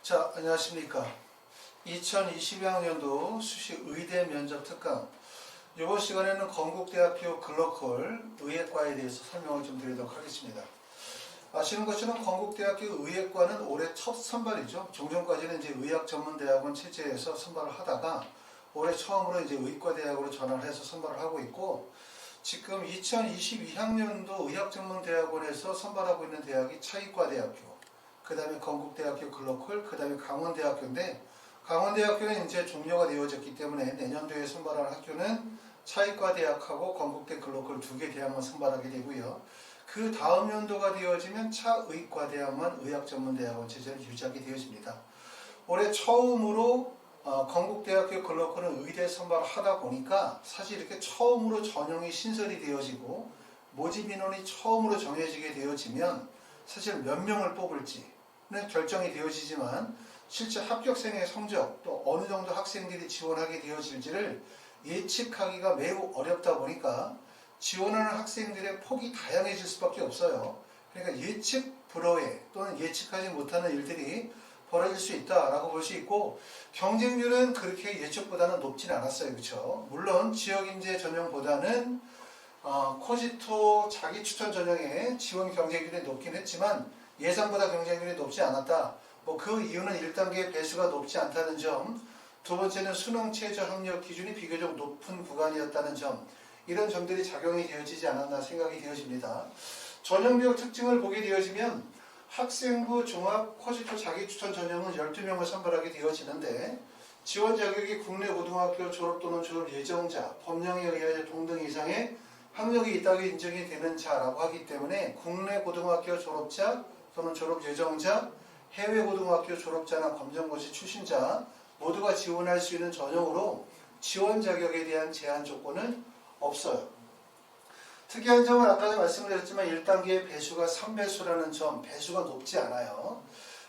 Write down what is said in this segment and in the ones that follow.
자, 안녕하십니까. 2022학년도 수시 의대 면접 특강. 이번 시간에는 건국대학교 글로컬 의예과에 대해서 설명을 좀 드리도록 하겠습니다. 아시는 것처럼 건국대학교 의예과는 올해 첫 선발이죠. 종전까지는 이제 의학전문대학원 체제에서 선발을 하다가 올해 처음으로 이제 의과대학으로 전환을 해서 선발을 하고 있고, 지금 2022학년도 의학전문대학원에서 선발하고 있는 대학이 차의과대학교, 그 다음에 건국대학교 글로컬, 그 다음에 강원대학교인데, 강원대학교는 이제 종료가 되어졌기 때문에 내년도에 선발할 학교는 차의과대학하고 건국대 글로컬 두 개 대학만 선발하게 되고요. 그 다음 연도가 되어지면 차의과대학만 의학전문대학원 체제를 유지하게 되어집니다. 올해 처음으로 건국대학교 글로컬은 의대 선발을 하다 보니까 사실 이렇게 처음으로 전형이 신설이 되어지고 모집 인원이 처음으로 정해지게 되어지면 사실 몇 명을 뽑을지는 결정이 되어지지만 실제 합격생의 성적 또 어느 정도 학생들이 지원하게 되어질지를 예측하기가 매우 어렵다 보니까 지원하는 학생들의 폭이 다양해질 수밖에 없어요. 그러니까 예측 불허의 또는 예측하지 못하는 일들이 벌어질 수 있다라고 볼 수 있고, 경쟁률은 그렇게 예측보다는 높진 않았어요. 그렇죠? 물론 지역인재 전형보다는 코지토 자기 추천 전형의 지원 경쟁률이 높긴 했지만 예상보다 경쟁률이 높지 않았다. 그 이유는 1단계 배수가 높지 않다는 점, 두 번째는 수능 최저 학력 기준이 비교적 높은 구간이었다는 점, 이런 점들이 작용이 되어지지 않았나 생각이 되어집니다. 전형별 특징을 보게 되어지면 학생부 종합 코지토 자기 추천 전형은 12명을 선발하게 되어지는데, 지원 자격이 국내 고등학교 졸업 또는 졸업 예정자, 법령에 의하여 동등 이상의 학력이 있다고 인정이 되는 자라고 하기 때문에 국내 고등학교 졸업자 또는 졸업 예정자, 해외 고등학교 졸업자나 검정고시 출신자 모두가 지원할 수 있는 전형으로 지원 자격에 대한 제한 조건은 없어요. 특이한 점은 아까도 말씀드렸지만 1단계의 배수가 3배수라는 점, 배수가 높지 않아요.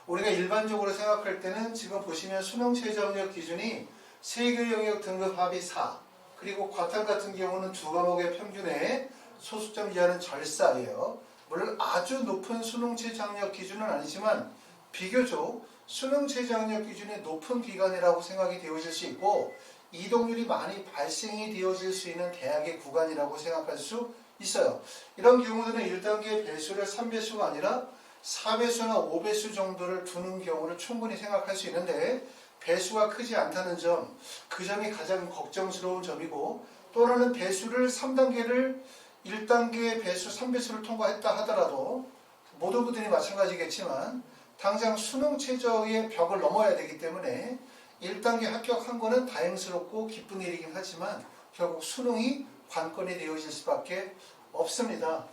우리가 일반적으로 생각할 때는 지금 보시면 수능 최저 학력 기준이 세계 영역 등급 합의 4, 그리고 과탐 같은 경우는 두 과목의 평균에 소수점 이하는 절사예요. 물론 아주 높은 수능 최저 학력 기준은 아니지만 비교적 수능 최저 학력 기준이 높은 기간이라고 생각이 되어질 수 있고, 이동률이 많이 발생이 되어질 수 있는 대학의 구간이라고 생각할 수 있어요. 이런 경우들은 1단계 배수를 3배수가 아니라 4배수나 5배수 정도를 두는 경우를 충분히 생각할 수 있는데, 배수가 크지 않다는 점, 그 점이 가장 걱정스러운 점이고, 또 하나는 배수를 3단계를 1단계 배수 3배수를 통과했다 하더라도 모든 분들이 마찬가지겠지만 당장 수능 최저의 벽을 넘어야 되기 때문에 1단계 합격한 거는 다행스럽고 기쁜 일이긴 하지만 결국 수능이 관건이 되어질 수밖에 없습니다.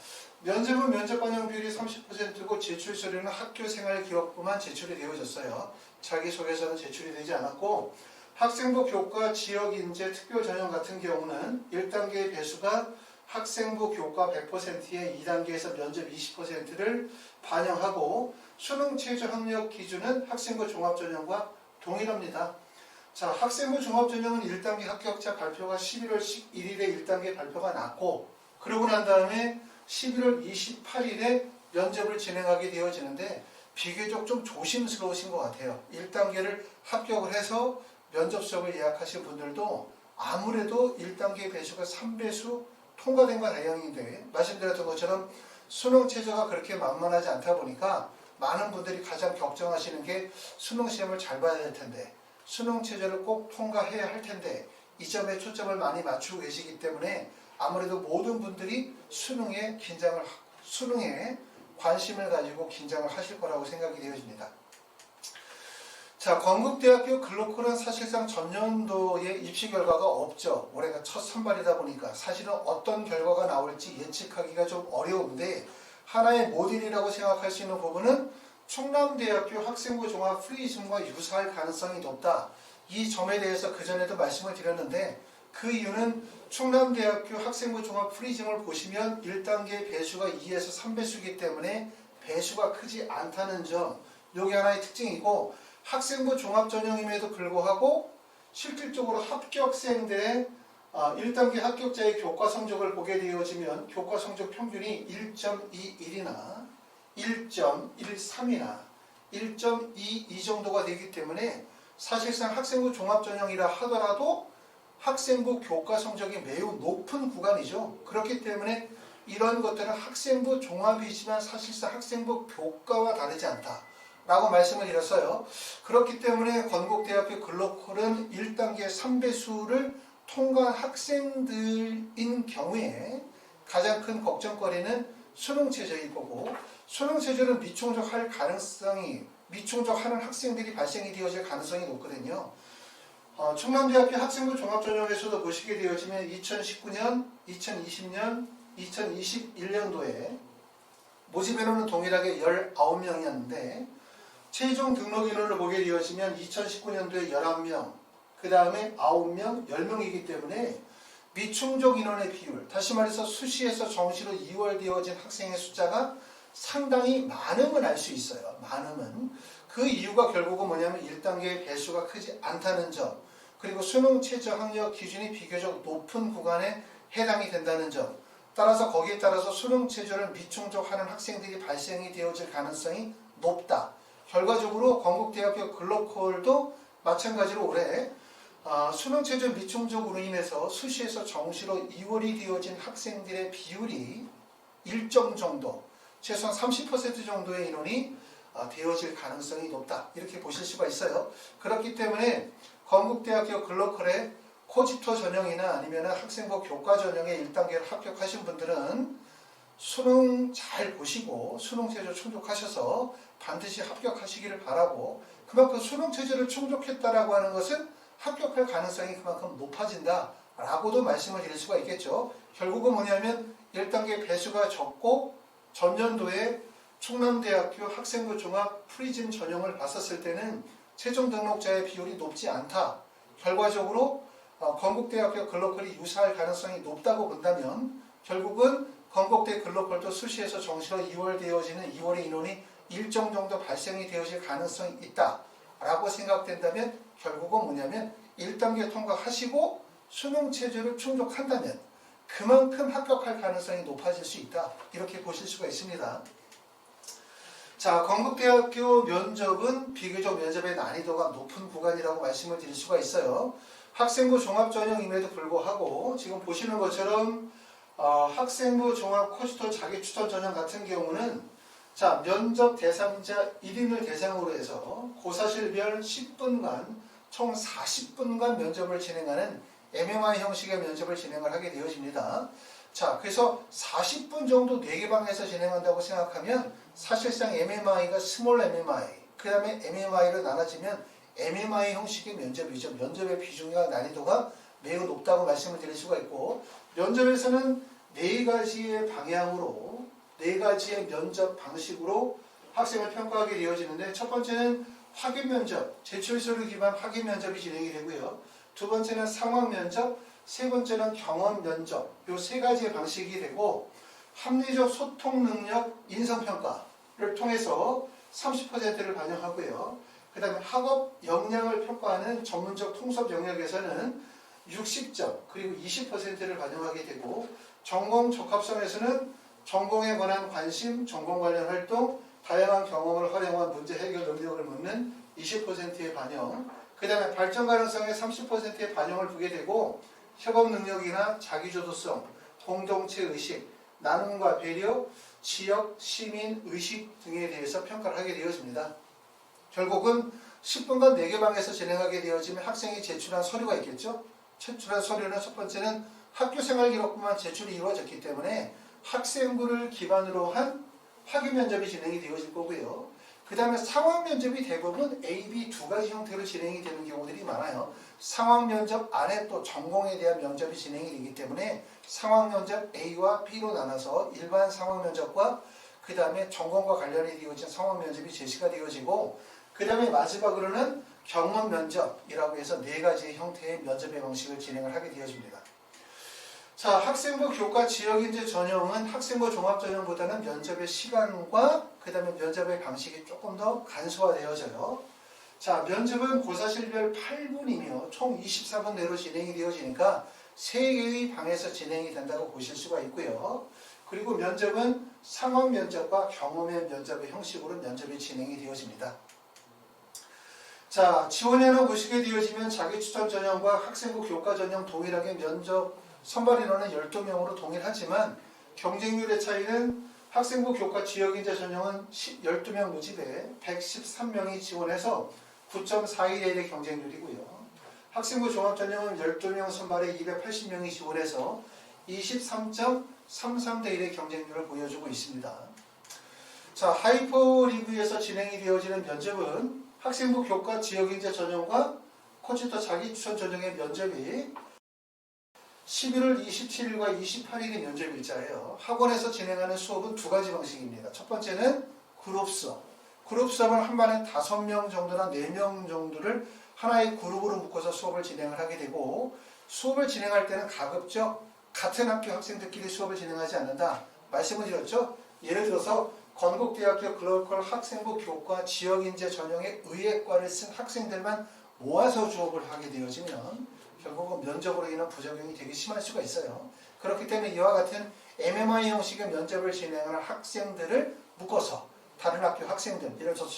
면접은 면접 반영 비율이 30%고 제출 서류는 학교생활 기록부만 제출이 되어졌어요. 자기소개서는 제출이 되지 않았고, 학생부 교과 지역인재 특별 전형 같은 경우는 1단계의 배수가 학생부 교과 100%에 2단계에서 면접 20%를 반영하고, 수능 최저 학력 기준은 학생부 종합전형과 동일합니다. 자, 학생부 종합전형은 1단계 합격자 발표가 11월 11일에 1단계 발표가 났고, 그러고 난 다음에 11월 28일에 면접을 진행하게 되어지는데 비교적 좀 조심스러우신 것 같아요. 1단계를 합격을 해서 면접 수업을 예약하신 분들도 아무래도 1단계 배수가 3배수 통과된 건 다행인데, 말씀드렸던 것처럼 수능 최저가 그렇게 만만하지 않다 보니까 많은 분들이 가장 걱정하시는 게 수능 시험을 잘 봐야 될 텐데, 수능 최저를 꼭 통과해야 할 텐데, 이 점에 초점을 많이 맞추고 계시기 때문에 아무래도 모든 분들이 수능에 관심을 가지고 긴장을 하실 거라고 생각이 되어집니다. 자, 건국대학교 글로컬은 사실상 전년도에 입시 결과가 없죠. 올해가 첫 선발이다 보니까 사실은 어떤 결과가 나올지 예측하기가 좀 어려운데, 하나의 모델이라고 생각할 수 있는 부분은 충남대학교 학생부 종합 프리즘과 유사할 가능성이 높다. 이 점에 대해서 그전에도 말씀을 드렸는데, 그 이유는 충남대학교 학생부 종합 프리즘을 보시면 1단계 배수가 2에서 3배수이기 때문에 배수가 크지 않다는 점, 이게 하나의 특징이고, 학생부 종합전형임에도 불구하고 실질적으로 합격생들의 1단계 합격자의 교과 성적을 보게 되어지면 교과 성적 평균이 1.21이나 1.13이나 1.2 이 정도가 되기 때문에 사실상 학생부 종합전형이라 하더라도 학생부 교과 성적이 매우 높은 구간이죠. 그렇기 때문에 이런 것들은 학생부 종합이지만 사실상 학생부 교과와 다르지 않다 라고 말씀을 드렸어요. 그렇기 때문에 건국대학교 글로컬은 1단계 3배수를 통과한 학생들인 경우에 가장 큰 걱정거리는 수능체제일 거고, 수능체제는 미충족할 가능성이, 미충족하는 학생들이 발생이 되어질 가능성이 높거든요. 충남대학교 학생부 종합전형에서도 보시게 되어지면 2019년, 2020년, 2021년도에 모집인원은 동일하게 19명이었는데 최종 등록 인원을 보게 되어지면 2019년도에 11명, 그 다음에 9명, 10명이기 때문에 미충족 인원의 비율, 다시 말해서 수시에서 정시로 이월되어진 학생의 숫자가 상당히 많음을 알 수 있어요. 많음은. 그 이유가 결국은 뭐냐면 1단계의 배수가 크지 않다는 점, 그리고 수능 최저 학력 기준이 비교적 높은 구간에 해당이 된다는 점, 따라서 거기에 따라서 수능 최저를 미충족하는 학생들이 발생이 되어질 가능성이 높다. 결과적으로 건국대학교 글로컬도 마찬가지로 올해 수능 최저 미충족으로 인해서 수시에서 정시로 이월이 되어진 학생들의 비율이 일정 정도, 최소한 30% 정도의 인원이 되어질 가능성이 높다. 이렇게 보실 수가 있어요. 그렇기 때문에 건국대학교 글로컬의 코지토 전형이나 아니면 학생부 교과 전형의 1단계를 합격하신 분들은 수능 잘 보시고 수능 최저 충족하셔서 반드시 합격하시기를 바라고, 그만큼 수능 최저를 충족했다라고 하는 것은 합격할 가능성이 그만큼 높아진다 라고도 말씀을 드릴 수가 있겠죠. 결국은 뭐냐면 1단계 배수가 적고 전년도에 충남대학교 학생부 종합 프리즘 전형을 봤었을 때는 최종 등록자의 비율이 높지 않다. 결과적으로 건국대학교 글로컬이 유사할 가능성이 높다고 본다면 결국은 건국대 글로컬도 수시에서 정시로 2월 되어지는 2월의 인원이 일정 정도 발생이 되어질 가능성이 있다 라고 생각된다면 결국은 뭐냐면 1단계 통과하시고 수능 체제를 충족한다면 그만큼 합격할 가능성이 높아질 수 있다. 이렇게 보실 수가 있습니다. 자, 건국대학교 면접은 비교적 면접의 난이도가 높은 구간이라고 말씀을 드릴 수가 있어요. 학생부 종합전형임에도 불구하고 지금 보시는 것처럼 학생부 종합 코지토 자기추천 전형 같은 경우는 자, 면접 대상자 1인을 대상으로 해서 고사실별 10분간 총 40분간 면접을 진행하는 MMI 형식의 면접을 진행을 하게 되어집니다. 자, 그래서 40분 정도 4개 방에서 진행한다고 생각하면 사실상 MMI가 스몰 MMI, 그 다음에 MMI로 나눠지면 MMI 형식의 면접이죠. 면접의 비중과 난이도가 매우 높다고 말씀을 드릴 수가 있고, 면접에서는 4가지의 방향으로 4가지의 면접 방식으로 학생을 평가하게 되어지는데, 첫 번째는 확인 면접, 제출서류 기반 확인 면접이 진행이 되고요. 두 번째는 상황 면접, 세 번째는 경험 면접, 이 3가지의 방식이 되고, 합리적 소통 능력 인성평가를 통해서 30%를 반영하고요. 그 다음에 학업 역량을 평가하는 전문적 통섭 영역에서는 60점, 그리고 20%를 반영하게 되고, 전공 적합성에서는 전공에 관한 관심, 전공 관련 활동, 다양한 경험을 활용한 문제 해결 능력을 묻는 20%의 반영, 그 다음에 발전 가능성에 30%의 반영을 두게 되고, 협업 능력이나 자기주도성, 공동체 의식, 나눔과 배려, 지역, 시민, 의식 등에 대해서 평가를 하게 되어집니다. 결국은 10분간 4개 방에서 진행하게 되어지면 학생이 제출한 서류가 있겠죠. 제출한 서류는 첫 번째는 학교생활 기록부만 제출이 이루어졌기 때문에 학생부를 기반으로 한 확인 면접이 진행이 되어질 거고요. 그 다음에 상황 면접이 대부분 A, B 2가지 형태로 진행이 되는 경우들이 많아요. 상황 면접 안에 또 전공에 대한 면접이 진행이 되기 때문에 상황 면접 A와 B로 나눠서 일반 상황 면접과 그 다음에 전공과 관련이 되어진 상황 면접이 제시가 되어지고, 그 다음에 마지막으로는 경험 면접이라고 해서 4가지의 형태의 면접의 방식을 진행을 하게 되어집니다. 자, 학생부 교과 지역인재 전형은 학생부 종합전형보다는 면접의 시간과 그 다음에 면접의 방식이 조금 더 간소화되어져요. 자, 면접은 고사실별 8분이며 총 24분 내로 진행이 되어지니까 3개의 방에서 진행이 된다고 보실 수가 있고요. 그리고 면접은 상황 면접과 경험의 면접의 형식으로 면접이 진행이 되어집니다. 자, 지원에는 보시게 되어지면 자기추천 전형과 학생부 교과 전형 동일하게 면접 선발 인원은 12명으로 동일하지만 경쟁률의 차이는 학생부 교과 지역인재 전형은 12명 모집에 113명이 지원해서 9.41의 1의 경쟁률이고요. 학생부 종합 전형은 12명 선발에 280명이 지원해서 23.33대 1의 경쟁률을 보여주고 있습니다. 자, 하이퍼 리뷰에서 진행이 되어지는 면접은 학생부 교과 지역인재 전형과 컴퓨터 자기추천 전형의 면접이 11월 27일과 28일이 면접일자예요. 학원에서 진행하는 수업은 두 가지 방식입니다. 첫 번째는 그룹 수업. 그룹 수업은 한 반에 5명 정도나 4명 정도를 하나의 그룹으로 묶어서 수업을 진행을 하게 되고, 수업을 진행할 때는 가급적 같은 학교 학생들끼리 수업을 진행하지 않는다 말씀을 드렸죠. 예를 들어서 건국대학교 글로컬 학생부 교과 지역인재 전형의 의예과를 쓴 학생들만 모아서 수업을 하게 되어지면 결국은 면접으로 인한 부작용이 되게 심할 수가 있어요. 그렇기 때문에 이와 같은 MMI 형식의 면접을 진행하는 학생들을 묶어서 다른 학교 학생들, 예를 들어서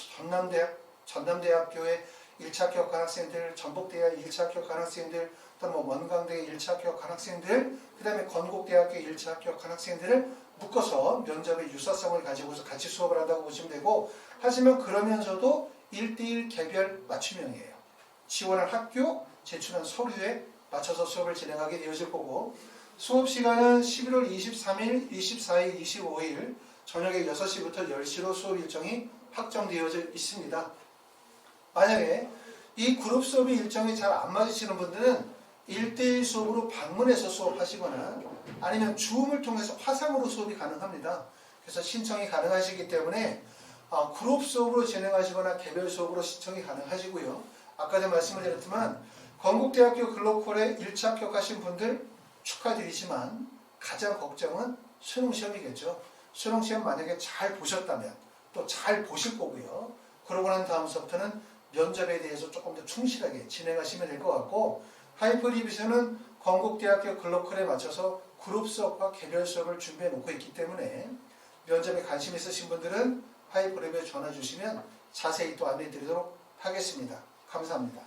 전남대학교의 1차 합격한 학생들, 전북대학 1차 합격한 학생들, 또는 원광대 1차 합격한 학생들, 그 다음에 건국대학교 1차 합격한 학생들을 묶어서 면접의 유사성을 가지고서 같이 수업을 한다고 보시면 되고, 하지만 그러면서도 1대1 개별 맞춤형이에요. 지원한 학교, 제출한 서류에 맞춰서 수업을 진행하게 되어질 거고, 수업 시간은 11월 23일, 24일, 25일 저녁에 6시부터 10시로 수업 일정이 확정되어져 있습니다. 만약에 이 그룹 수업의 일정이 잘 안 맞으시는 분들은 1대1 수업으로 방문해서 수업하시거나 아니면 줌을 통해서 화상으로 수업이 가능합니다. 그래서 신청이 가능하시기 때문에 그룹 수업으로 진행하시거나 개별 수업으로 신청이 가능하시고요. 아까 전에 말씀을 드렸지만 건국대학교 글로컬에 1차 합격하신 분들 축하드리지만 가장 걱정은 수능시험이겠죠. 수능시험 만약에 잘 보셨다면 또 잘 보실 거고요. 그러고 난 다음서부터는 면접에 대해서 조금 더 충실하게 진행하시면 될 것 같고, 하이퍼 리뷰에서는 건국대학교 글로컬에 맞춰서 그룹 수업과 개별 수업을 준비해 놓고 있기 때문에 면접에 관심 있으신 분들은 하이퍼 리뷰에 전화 주시면 자세히 또 안내 드리도록 하겠습니다. 감사합니다.